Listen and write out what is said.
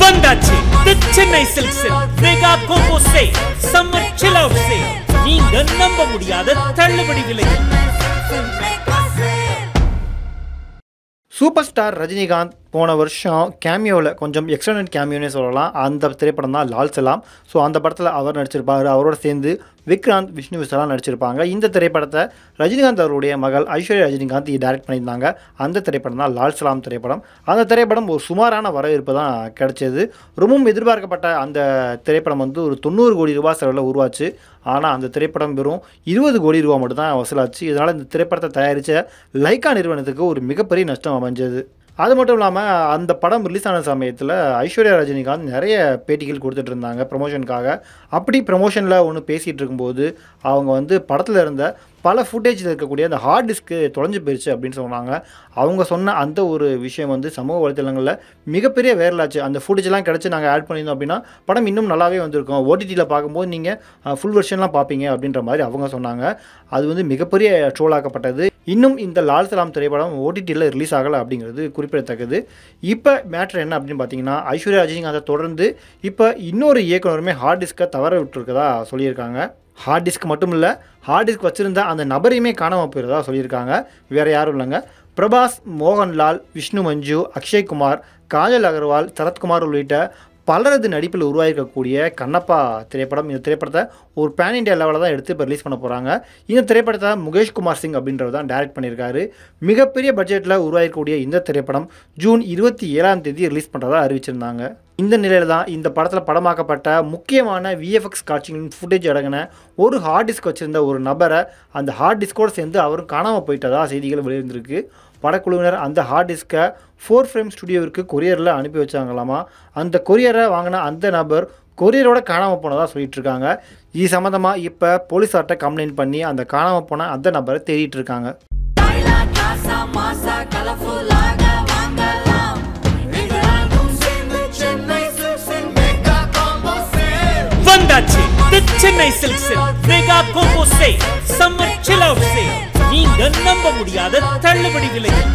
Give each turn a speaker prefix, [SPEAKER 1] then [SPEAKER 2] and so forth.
[SPEAKER 1] வந்தாச்சு the Chennai silks mega combo sale summer chill out sale. நீங்க நம்ப முடியாத தள்ளுபடி விலையில்.
[SPEAKER 2] சூப்பர் ஸ்டார் ரஜினிகாந்த் போன வருஷம் கேமியோவில் கொஞ்சம் எக்ஸ்டர்னல் கேமியோனே சொல்லலாம். அந்த திரைப்படம் தான் லால் சலாம். ஸோ அந்த படத்தில் அவர் நடிச்சிருப்பார். அவரோட சேர்ந்து விக்ராந்த், விஷ்ணு விஷாலாம் நடிச்சிருப்பாங்க. இந்த திரைப்படத்தை ரஜினிகாந்த் அவருடைய மகள் ஐஸ்வர்யா ரஜினிகாந்த் டைரக்ட் பண்ணியிருந்தாங்க. அந்த திரைப்படம் தான் லால் சலாம் திரைப்படம். அந்த திரைப்படம் ஒரு சுமாரான வரவேற்பு தான் கிடைச்சது. ரொம்பவும் எதிர்பார்க்கப்பட்ட அந்த திரைப்படம் வந்து ஒரு 90 கோடி ரூபாய் செலவில் உருவாச்சு. ஆனால் அந்த திரைப்படம் வெறும் 20 கோடி ரூபா மட்டும் தான் வசூலாச்சு. இதனால் இந்த திரைப்படத்தை தயாரித்த லைக்கா நிறுவனத்துக்கு ஒரு மிகப்பெரிய நஷ்டம் அமைஞ்சது. அது மட்டும் இல்லாமல் அந்த படம் ரிலீஸ் ஆன சமயத்தில் ஐஸ்வர்யா ரஜினிகாந்த் நிறைய பேட்டிகள் கொடுத்துட்டு இருந்தாங்க ப்ரமோஷனுக்காக. அப்படி ப்ரமோஷனில் ஒன்று பேசிகிட்டு இருக்கும்போது அவங்க வந்து படத்தில் இருந்த பல ஃபுட்டேஜில் இருக்கக்கூடிய அந்த ஹார்ட் டிஸ்க்கு தொலைஞ்சு போயிடுச்சு அப்படின்னு சொன்னாங்க. அவங்க சொன்ன அந்த ஒரு விஷயம் வந்து சமூக வலைத்தளங்களில் மிகப்பெரிய வைரலாச்சு. அந்த ஃபுட்டேஜெலாம் கிடச்சி நாங்கள் ஆட் பண்ணியிருந்தோம் அப்படின்னா படம் இன்னும் நல்லாவே வந்திருக்கும். ஓடிடியில் பார்க்கும்போது நீங்கள் ஃபுல் வெர்ஷன்லாம் பார்ப்பீங்க அப்படின்ற மாதிரி அவங்க சொன்னாங்க. அது வந்து மிகப்பெரிய ட்ரோலாக்கப்பட்டது. இன்னும் இந்த லால் சலாம் திரைப்படம் ஓடிடியில் ரிலீஸ் ஆகலை அப்படிங்கிறது குறிப்பிடத்தக்கது. இப்போ மேட்ரு என்ன அப்படின்னு பார்த்தீங்கன்னா, ஐஸ்வர்யா ரஜினிகாந்தை தொடர்ந்து இப்போ இன்னொரு இயக்குனருமே ஹார்ட் டிஸ்க்கை தவற விட்டுருக்கதா சொல்லியிருக்காங்க. ஹார்ட் டிஸ்க் மட்டும் இல்லை, ஹார்ட் டிஸ்க் வச்சுருந்த அந்த நபரையுமே காணாமல் போயிருந்தா சொல்லியிருக்காங்க. வேறு யாரும் இல்லைங்க, பிரபாஸ், மோகன்லால், விஷ்ணு மஞ்சு, அக்ஷய்குமார், காஜல் அகர்வால், சரத்குமார் உள்ளிட்ட பலரது நடிப்பில் உருவாகிருக்கக்கூடிய கண்ணப்பா திரைப்படம். இந்த திரைப்படத்தை ஒரு பேன் இண்டியா லெவலில் தான் எடுத்து இப்போ ரிலீஸ் பண்ண போகிறாங்க. இந்த திரைப்படத்தை முகேஷ் குமார் சிங் அப்படின்றவர் தான் டைரக்ட் பண்ணியிருக்காரு. மிகப்பெரிய பட்ஜெட்டில் உருவாகிருக்கக்கூடிய இந்த திரைப்படம் ஜூன் 27 ரிலீஸ் பண்ணுறதா அறிவிச்சிருந்தாங்க. இந்த நிலையில் தான் இந்த படத்தில் படமாக்கப்பட்ட முக்கியமான விஎஃப்எக்ஸ் காட்சிகளின் ஃபுட்டேஜ் அடங்கின ஒரு ஹார்ட் டிஸ்க் வச்சுருந்த ஒரு நபரை அந்த ஹார்ட் டிஸ்கோடு சேர்ந்து அவரும் காணாமல் போயிட்டதா செய்திகள் வெளியிருந்திருக்கு. படக்குழுவினர் அந்த ஹார்ட் டிஸ்கை 4 ஃப்ரேம் ஸ்டுடியோவிற்கு கொரியரில் அனுப்பி வச்சாங்களாமா. அந்த கொரியரை வாங்கின அந்த நபர் கொரியரோட காணாமல் போனதாக சொல்லிட்டு இருக்காங்க. இது சம்மந்தமாக இப்போ போலீஸார்ட்ட கம்ப்ளைண்ட் பண்ணி அந்த காணாமல் போன அந்த நபரை தேடிட்டு இருக்காங்க.
[SPEAKER 1] வந்தாச்சு the Chennai silks mega combo sale summer chill out sale. நீங்க நம்ப முடியாத தள்ளுபடி விலையில்.